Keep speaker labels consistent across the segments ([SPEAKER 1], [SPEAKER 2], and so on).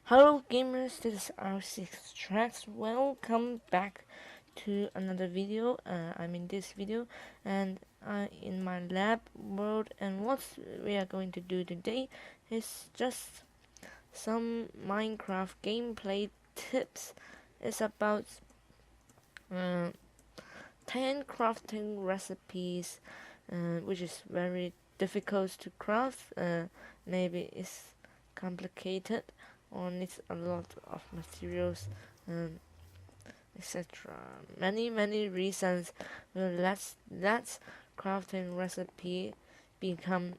[SPEAKER 1] Hello gamers, this is R6 Tracks. Welcome back to another video. I'm in this video and in my lab world, and what we are going to do today is just some Minecraft gameplay tips. It's about uh, 10 crafting recipes, which is very difficult to craft. Maybe it's complicated or needs a lot of materials, etc. Many reasons will let crafting recipe become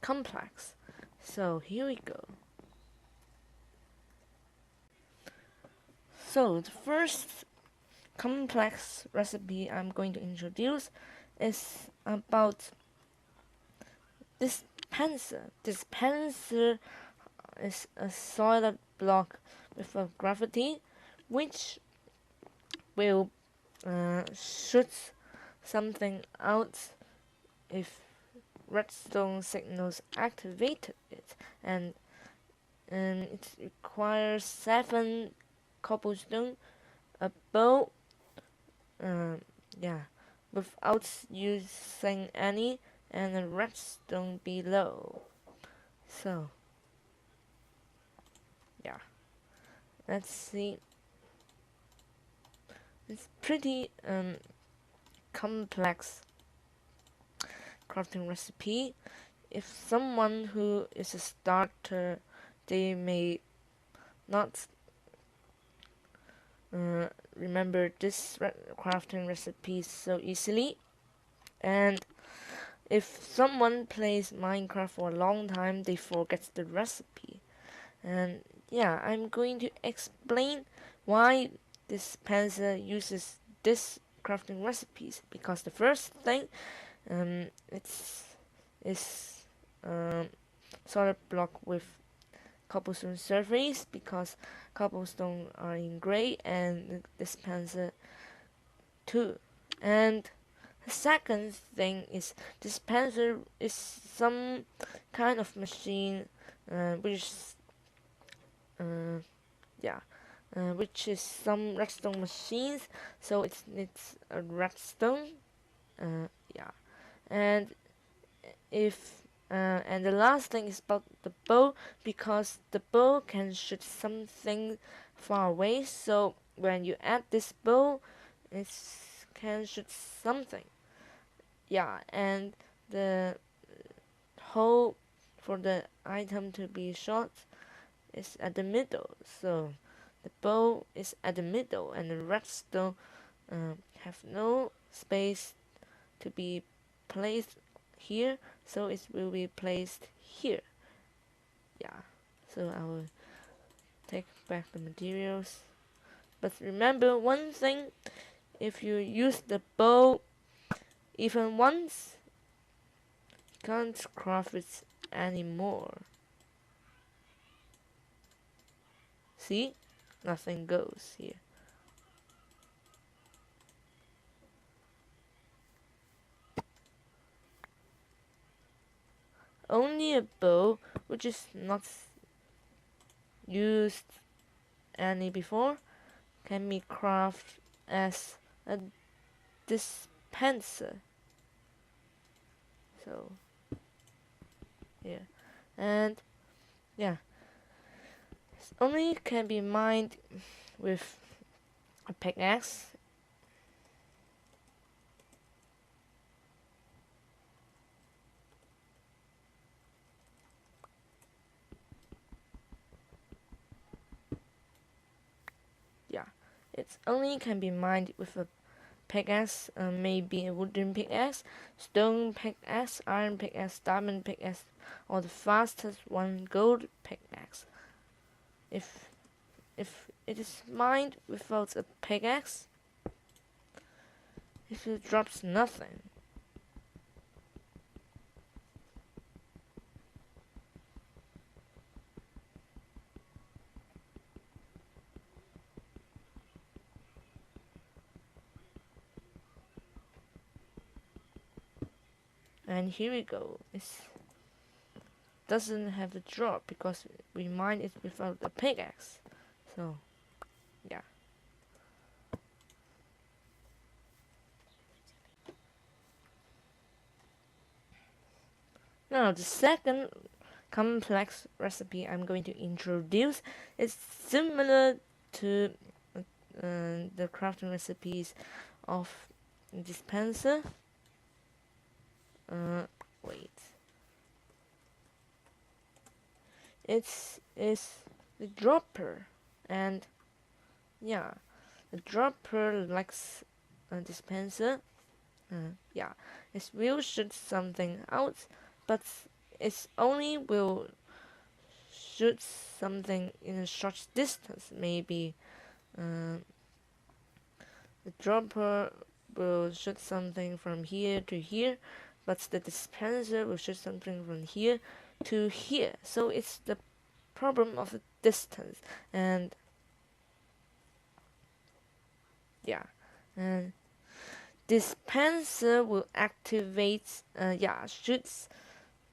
[SPEAKER 1] complex. So here we go. So the first complex recipe I'm going to introduce is about dispenser. Dispenser is a solid block with a gravity which will shoot something out if redstone signals activated it, and it requires 7 cobblestone, a bow, uh, yeah, without using any, and a redstone below. So yeah, let's see. It's pretty complex crafting recipe. If someone who is a starter, they may not remember this crafting recipe so easily, and if someone plays Minecraft for a long time, they forget the recipe. And yeah, I'm going to explain why Dispenser uses this crafting recipes, because the first thing, it's is solid block with cobblestone surface, because cobblestone are in gray and dispenser too. And the second thing is dispenser is some kind of machine, which uh, yeah, which is some redstone machines. So it's a redstone. Yeah, and if and the last thing is about the bow, because the bow can shoot something far away. So when you add this bow, it can shoot something. Yeah, and the hole for the item to be shot is at the middle. So the bow is at the middle, and the redstone have no space to be placed here, so it will be placed here. Yeah, so I will take back the materials. But remember one thing, if you use the bow even once, you can't craft it anymore. See? Nothing goes here. Only a bow which is not used any before can be crafted as a dispenser. So yeah, and yeah, only can be mined with a pickaxe. Yeah, it only can be mined with a pickaxe, maybe a wooden pickaxe, stone pickaxe, iron pickaxe, diamond pickaxe, or the fastest one, gold pickaxe. If if it is mined without a pickaxe, it drops nothing. And here we go. doesn't have a drop because we mine it without a pickaxe. So yeah. Now the second complex recipe I'm going to introduce is similar to the crafting recipes of Dispenser. Uh, Wait, it's the dropper, and yeah, the dropper likes a dispenser. Yeah, it will shoot something out, but it only will shoot something in a short distance. Maybe uh, the dropper will shoot something from here to here, but the dispenser will shoot something from here to here. So it's the problem of the distance, and yeah, and dispenser will activate, shoots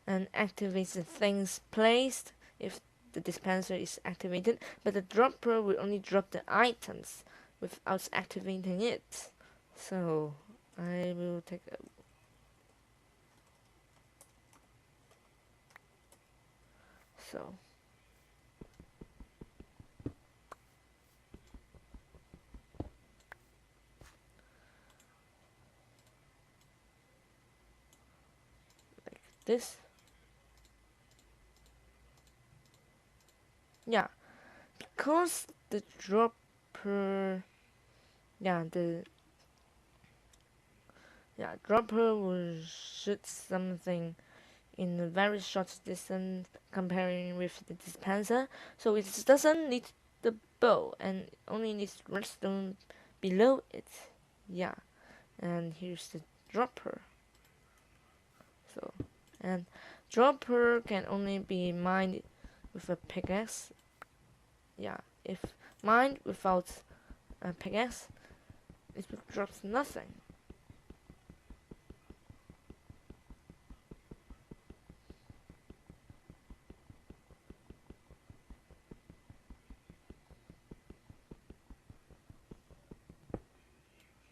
[SPEAKER 1] and activates the things placed if the dispenser is activated, but the dropper will only drop the items without activating it. So I will take a so this. Yeah, because the dropper, yeah, the dropper will shoot something in a very short distance comparing with the dispenser, so it doesn't need the bow and only needs redstone below it. Yeah, and here's the dropper. So, and dropper can only be mined with a pickaxe. Yeah, if mined without a pickaxe, it drops nothing.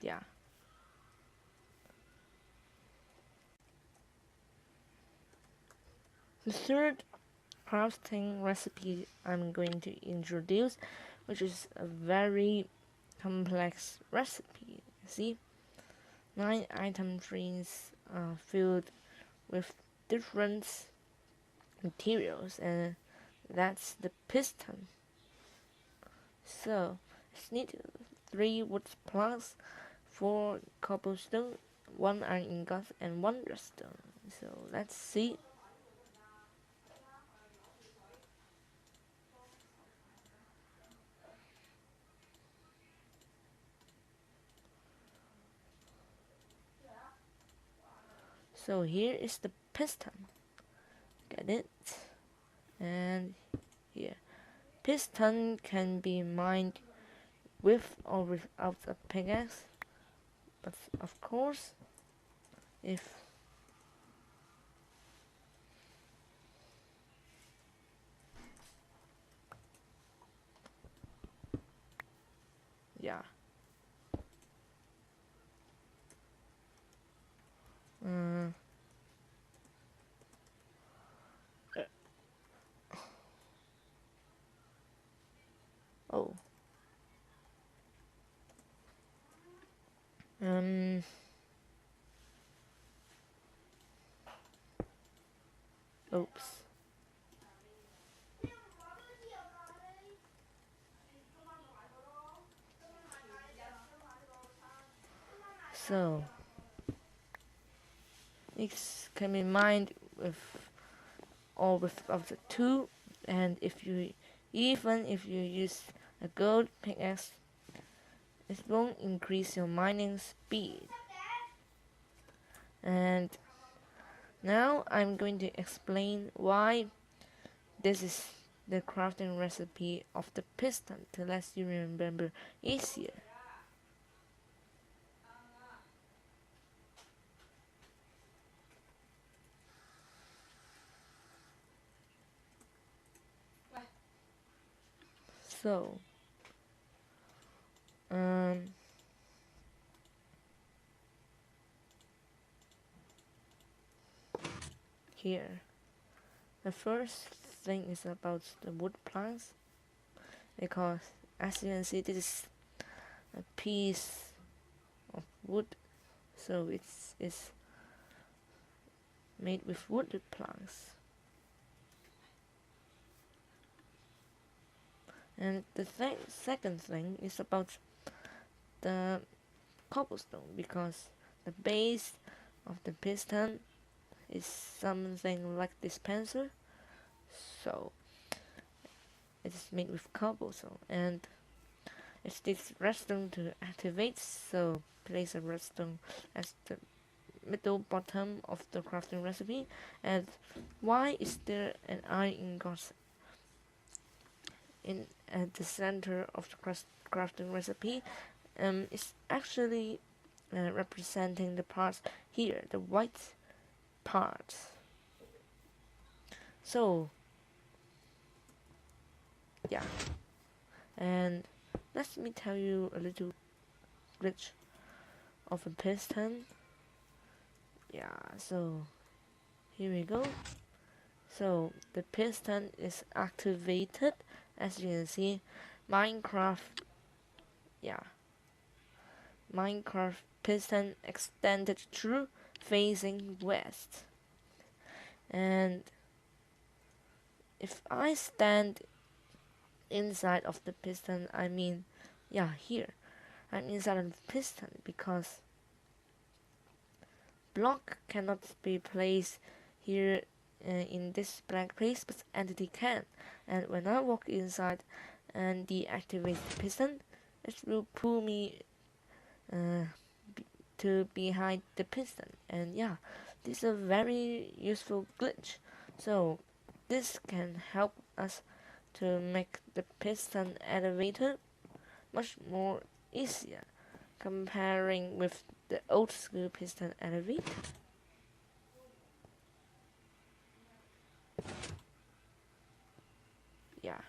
[SPEAKER 1] Yeah. The third crafting recipe I'm going to introduce, which is a very complex recipe. See, 9 item trees are filled with different materials, and that's the piston. So, it's need 3 wood planks, 4 cobblestone, 1 iron ingot, and 1 redstone. So let's see. So here is the piston. Get it? And here. Piston can be mined with or without a pickaxe, but of course, if yeah, uh, oh, um, oops. So it can be mined with or without the two, and even if you use a gold pickaxe, it won't increase your mining speed. And now I'm going to explain why this is the crafting recipe of the piston to let you remember easier. So, here, the first thing is about the wood planks, because as you can see, this is a piece of wood, so it's made with wood planks. And the second thing is about the cobblestone, because the base of the piston is something like dispenser, so it's made with cobblestone, and it takes redstone to activate, so place a redstone as the middle bottom of the crafting recipe. And why is there an iron ingot in at the center of the crafting recipe? It's actually representing the parts here, the white parts. So yeah, and let me tell you a little glitch of a piston. Yeah, so here we go. So the piston is activated, as you can see. Minecraft, yeah, Minecraft piston extended through, facing west. And if I stand inside of the piston, I mean, yeah, here, I'm inside of the piston, because block cannot be placed here in this blank place, but entity can. And when I walk inside and deactivate the piston, it will pull me uh, to behind the piston. And yeah, this is a very useful glitch. So this can help us to make the piston elevator much more easier comparing with the old school piston elevator. Yeah.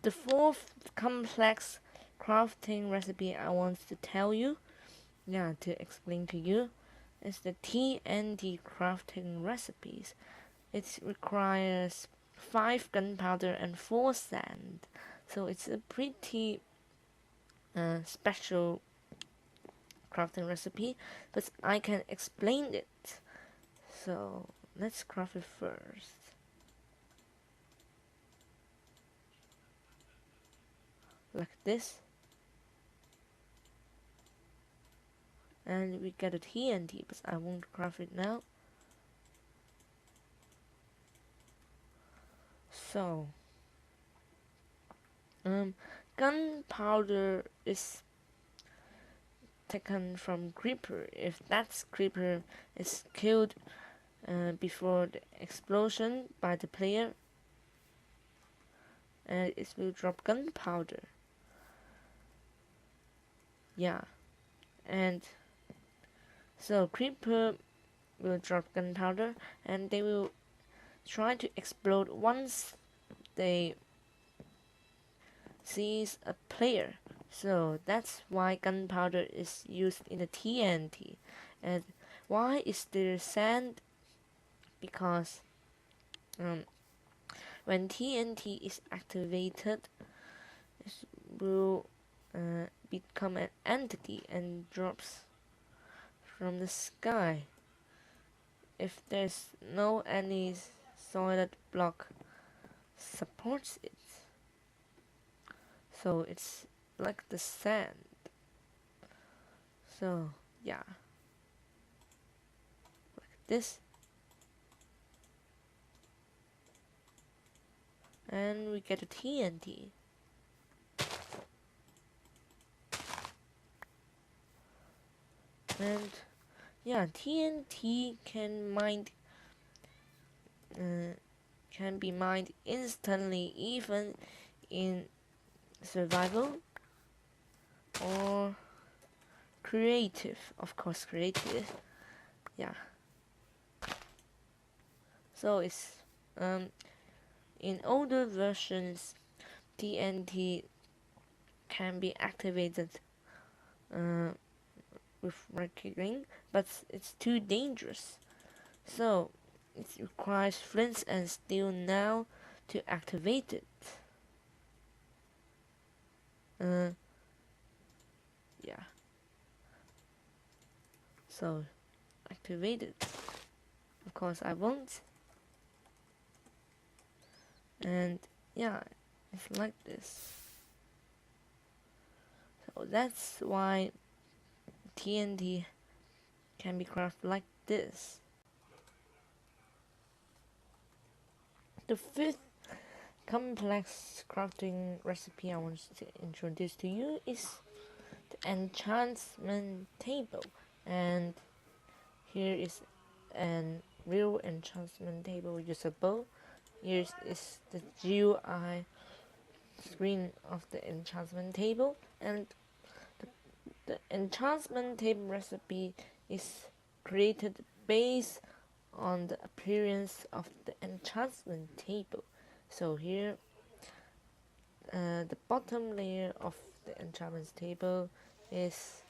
[SPEAKER 1] The fourth complex crafting recipe I want to tell you, yeah, to explain to you, is the TNT crafting recipes. It requires 5 gunpowder and 4 sand, so it's a pretty special crafting recipe, but I can explain it. So let's craft it first. Like this. And we get a TNT, but I won't craft it now. So, gunpowder is taken from creeper. If that creeper is killed before the explosion by the player, and it will drop gunpowder. Yeah, and so creeper will drop gunpowder, and they will try to explode once they sees a player. So that's why gunpowder is used in the TNT. And why is there sand? Because when TNT is activated, it will become an entity and drops from the sky. If there's no any solid block supports it, so it's like the sand. So yeah, like this. And we get a TNT. And yeah, TNT can be mined instantly, even in survival or creative. Of course, creative. Yeah. So it's in older versions, TNT can be activated uh, with right clicking, but it's too dangerous. So it requires flint and steel now to activate it. Uh, yeah. So activate it. Of course I won't. And yeah, it's like this. So that's why TNT can be crafted like this. The fifth complex crafting recipe I want to introduce to you is the enchantment table. And here is an real enchantment table usable. Here is the GUI screen of the enchantment table, and the enchantment table recipe is created based on the appearance of the enchantment table. So here, the bottom layer of the enchantment table is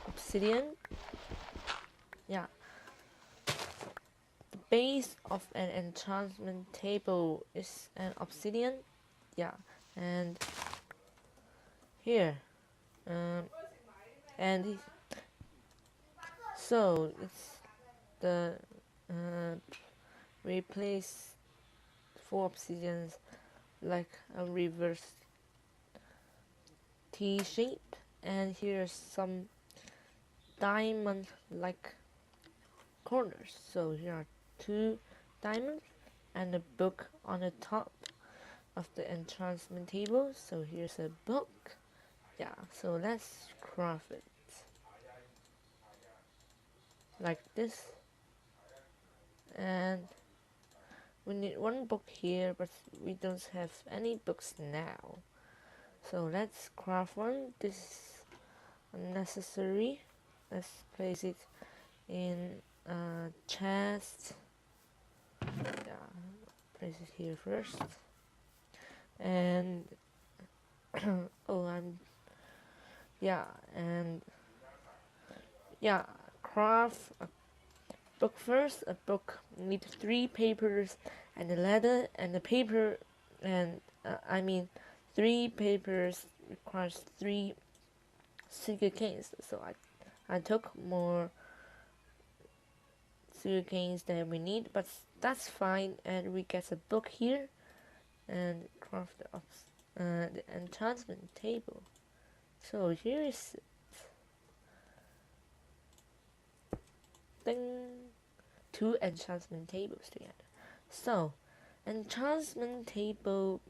[SPEAKER 1] obsidian. Yeah, the base of an enchantment table is an obsidian. Yeah, and here, um, and so it's the replace four obsidians like a reverse T shape, and here's some diamond like corners. So here are two diamonds and a book on the top of the enchantment table. So here's a book. Yeah, so let's craft it like this. And we need one book here, but we don't have any books now. So let's craft one. This is unnecessary. Let's place it in a chest. Yeah, place it here first. And oh, yeah, and yeah, craft a book first. A book needs three papers and a letter, and the paper, and three papers requires three sugar canes. So I took more sugar canes than we need, but that's fine. And we get a book here, and craft the enchantment table. So here is ding, two enchantment tables together. So enchantment table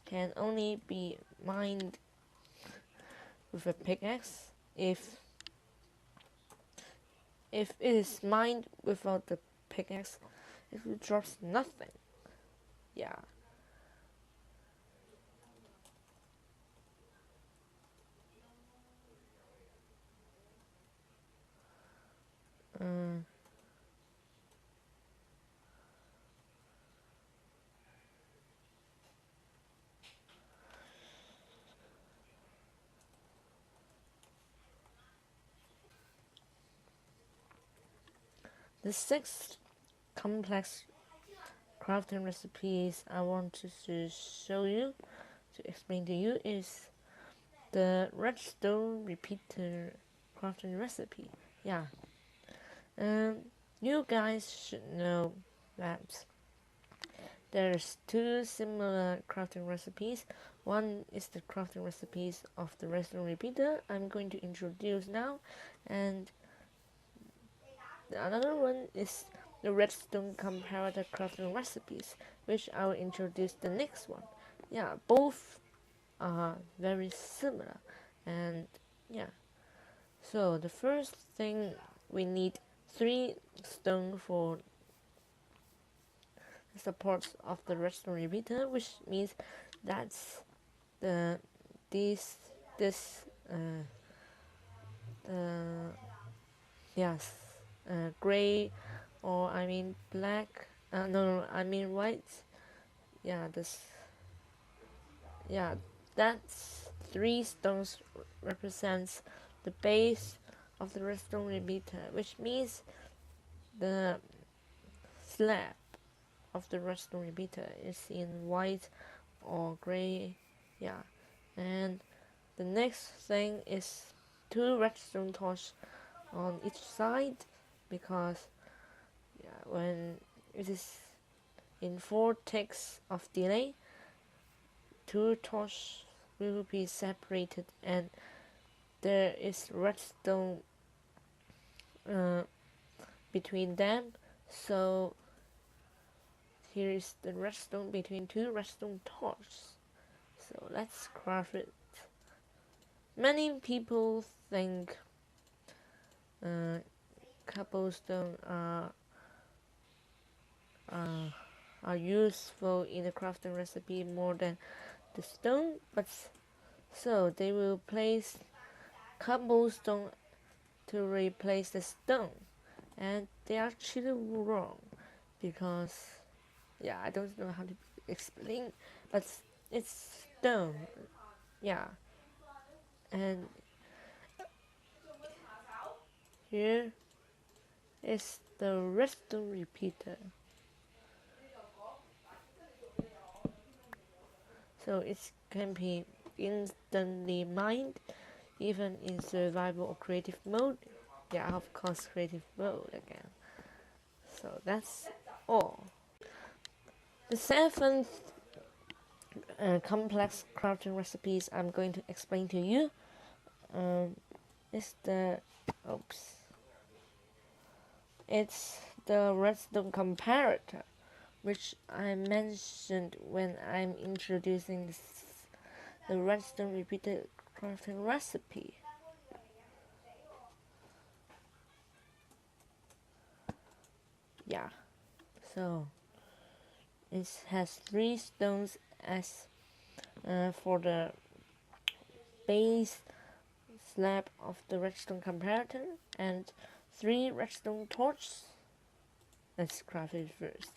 [SPEAKER 1] can only be mined with a pickaxe. If it is mined without the pickaxe, it drops nothing. Yeah. Uh, the sixth complex crafting recipes I want to show you, to explain to you, is the Redstone Repeater crafting recipe. Yeah. Um, you guys should know that there's two similar crafting recipes. One is the crafting recipes of the Redstone Repeater I'm going to introduce now, and the another one is the Redstone comparator crafting recipes, which I will introduce the next one. Yeah, both are very similar, and yeah. So the first thing, we need 3 stone for the supports of the Redstone Repeater, which means that's the these this uh, yes, gray, or I mean black. No, I mean white. Yeah, this. Yeah, that's three stones represents the base of the redstone repeater, which means the slab of the redstone repeater is in white or gray. Yeah, and the next thing is two redstone torches on each side, because yeah, when it is in 4 ticks of delay, two torches will be separated and there is redstone uh, between them. So here is the redstone between two redstone torches. So let's craft it. Many people think uh, cobblestone uh, are useful in the crafting recipe more than the stone, but so they will place cobblestone to replace the stone, and they are actually wrong, because yeah, I don't know how to explain, but it's stone. Yeah, and here is the redstone repeater. So it can be instantly mined, even in survival or creative mode. Yeah, of course, creative mode again. So that's all. The seventh complex crafting recipes I'm going to explain to you is the oops. It's the redstone comparator, which I mentioned when I'm introducing the redstone repeater crafting recipe. Yeah, so it has 3 stones as for the base slab of the redstone comparator and 3 redstone torches. Let's craft it first.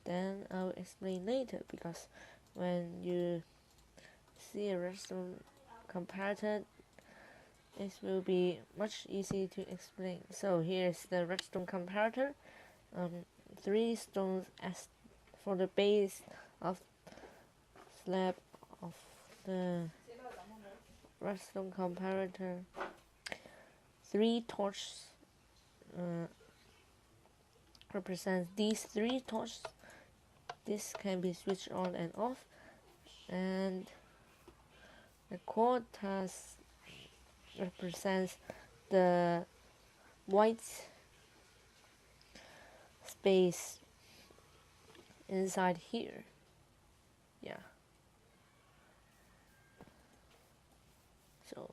[SPEAKER 1] Then I'll explain later, because when you see a redstone comparator, it will be much easier to explain. So here's the redstone comparator. 3 stones as for the base of slab of the redstone comparator. 3 torches represents these 3 torches. This can be switched on and off, and the quarters represents the white space inside here. Yeah. So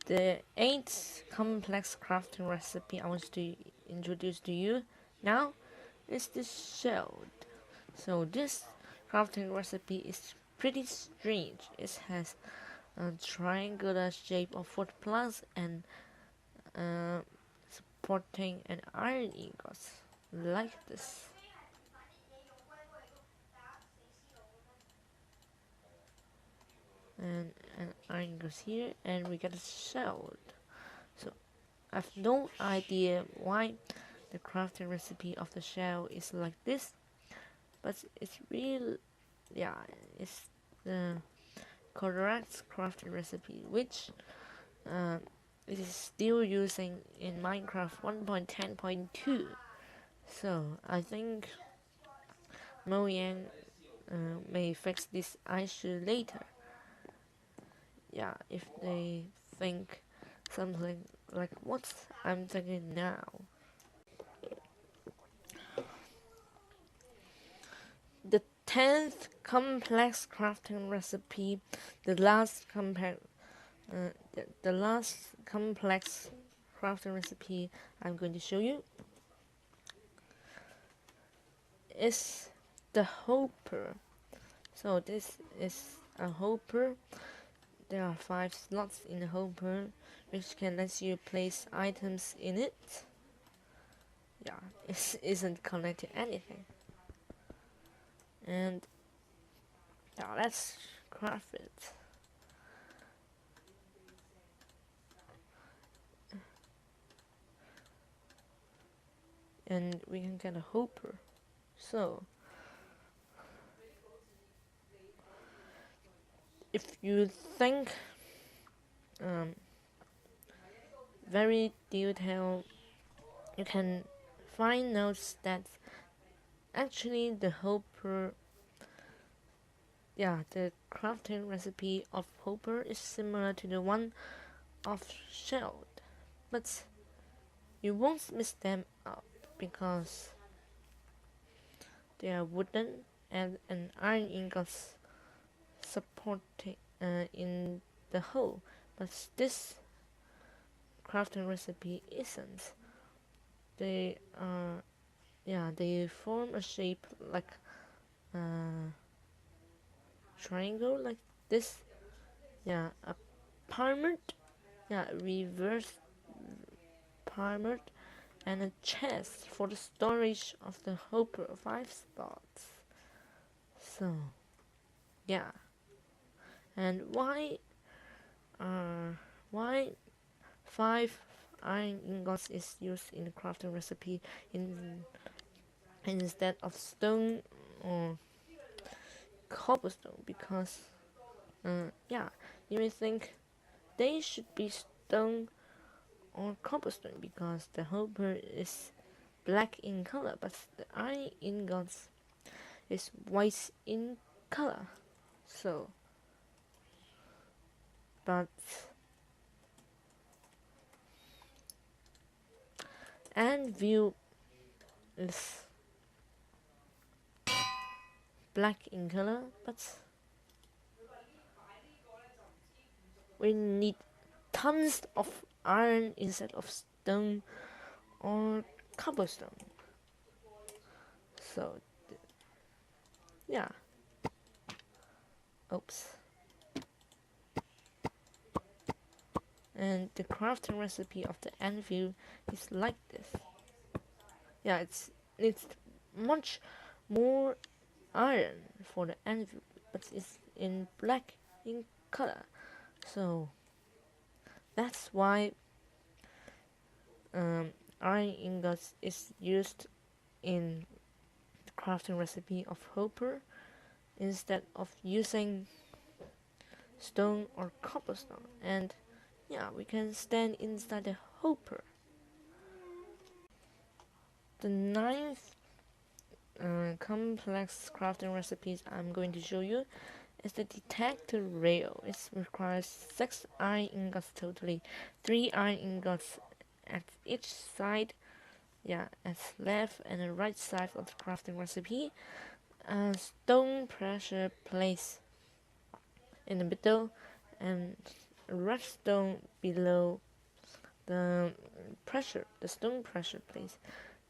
[SPEAKER 1] the 8th complex crafting recipe I want to introduce to you now is the shell. So this crafting recipe is pretty strange. It has a triangular shape of 4 plugs and supporting an iron ingot like this. And an iron goes here, and we get a shell. So I have no idea why the crafting recipe of the shell is like this, but it's real. Yeah, it's the correct crafting recipe, which it is still using in Minecraft 1.10.2. So I think Mojang may fix this issue later. Yeah, if they think something like what I'm thinking now. The 10th complex crafting recipe, the last the last complex crafting recipe I'm going to show you is the hopper. So this is a hopper. There are 5 slots in the hopper, which can let you place items in it. Yeah, it isn't connected to anything. And yeah, let's craft it. And we can get a hopper. So if you think very detailed, you can find notes that actually the hopper, the crafting recipe of hopper is similar to the one of shelled, but you won't mix them up because they are wooden and an iron ingot supporting in the hole, but this crafting recipe isn't. They they form a shape like a triangle like this. Yeah, a pyramid. Yeah, reverse pyramid and a chest for the storage of the hopper 5 spots. So yeah, and why 5 iron ingots is used in the crafting recipe in instead of stone or cobblestone? Because you may think they should be stone or cobblestone because the hopper is black in color, but the iron ingots is white in color. So, but anvil is black in color, but we need tons of iron instead of stone or cobblestone. So, yeah. Oops. And the crafting recipe of the anvil is like this. Yeah, it's much more iron for the anvil, but it's in black in color. So that's why iron ingots is used in the crafting recipe of hopper instead of using stone or cobblestone. And yeah, we can stand inside the hopper. The ninth complex crafting recipes I'm going to show you is the Detector Rail. It requires 6 iron ingots totally, 3 iron ingots at each side, at left and the right side of the crafting recipe. A stone pressure plate in the middle and a redstone below the stone pressure plate.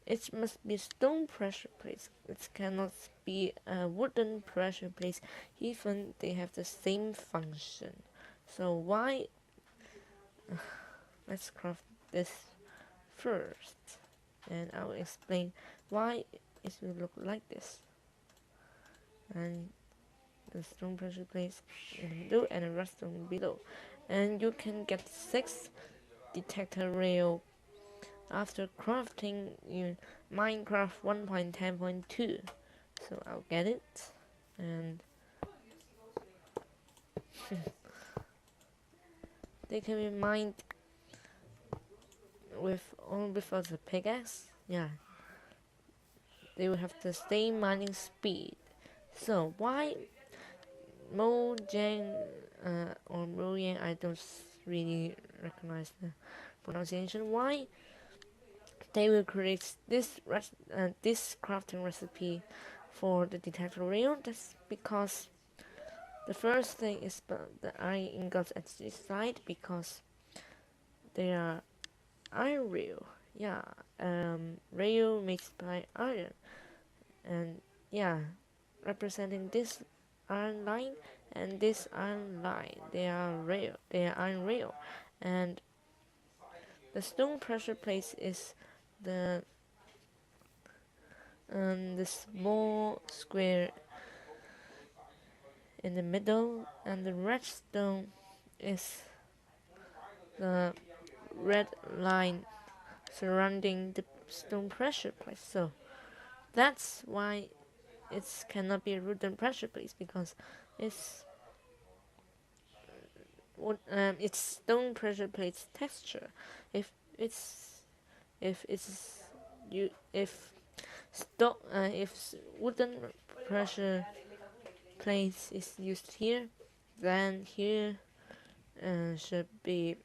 [SPEAKER 1] It must be stone pressure plate. It cannot be a wooden pressure plate, even they have the same function. So why? Let's craft this first, and I will explain why it will look like this. And the stone pressure plate in the middle and the redstone below, and you can get 6 detector rail after crafting in Minecraft 1.10.2. So I'll get it, and they can be mined without a pickaxe. Yeah, they will have the same mining speed. So why Mojang or Mojang? I don't really recognize the pronunciation. Why they will create this crafting recipe for the detector rail? That's because the first thing is the iron ingots at this side because they are iron rail. Yeah, rail made by iron, and yeah, representing this iron line and this iron line. They are rail. They are iron rail, and the stone pressure plate is the the small square in the middle, and the redstone is the red line surrounding the stone pressure plate. So that's why it cannot be a wooden pressure plate, because it's it's stone pressure plate's texture. If it's if it's you if wooden pressure plates is used here, then here should be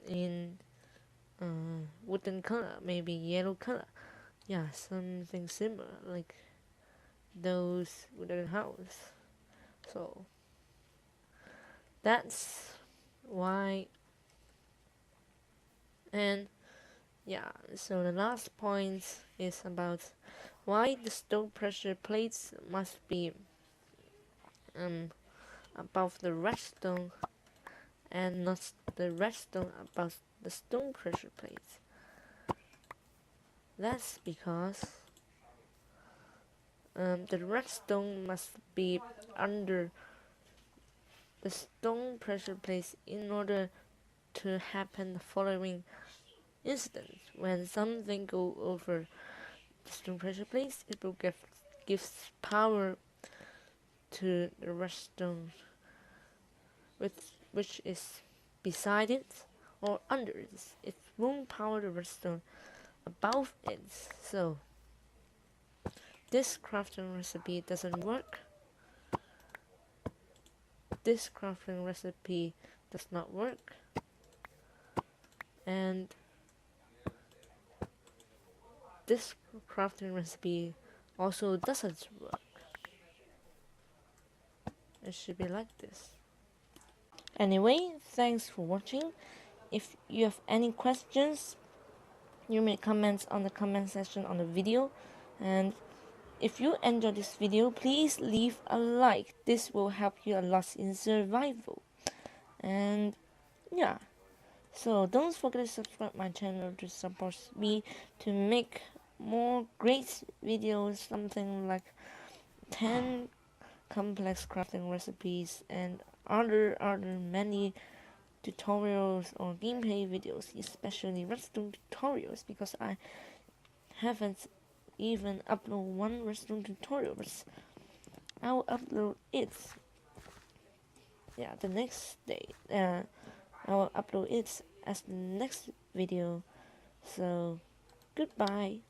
[SPEAKER 1] in wooden color, maybe yellow color. Yeah, something similar like those wooden house. So that's why. And yeah, so the last point is about why the stone pressure plates must be above the redstone and not the redstone above the stone pressure plates. That's because the redstone must be under the stone pressure plates in order to happen the following incident. When something go over the stone pressure plates, it will gives power to the redstone, which is beside it or under it. It won't power the redstone above it. So this crafting recipe doesn't work. This crafting recipe does not work. And this crafting recipe also doesn't work. It should be like this. Anyway, thanks for watching. If you have any questions, you may comment on the comment section on the video. And if you enjoyed this video, please leave a like. This will help you a lot in survival. And yeah, so don't forget to subscribe my channel to support me to make more great videos, something like 10 complex crafting recipes and other many tutorials or gameplay videos, especially redstone tutorials, because I haven't even uploaded one redstone tutorial, but I'll upload it the next day. I will upload it as the next video. So goodbye.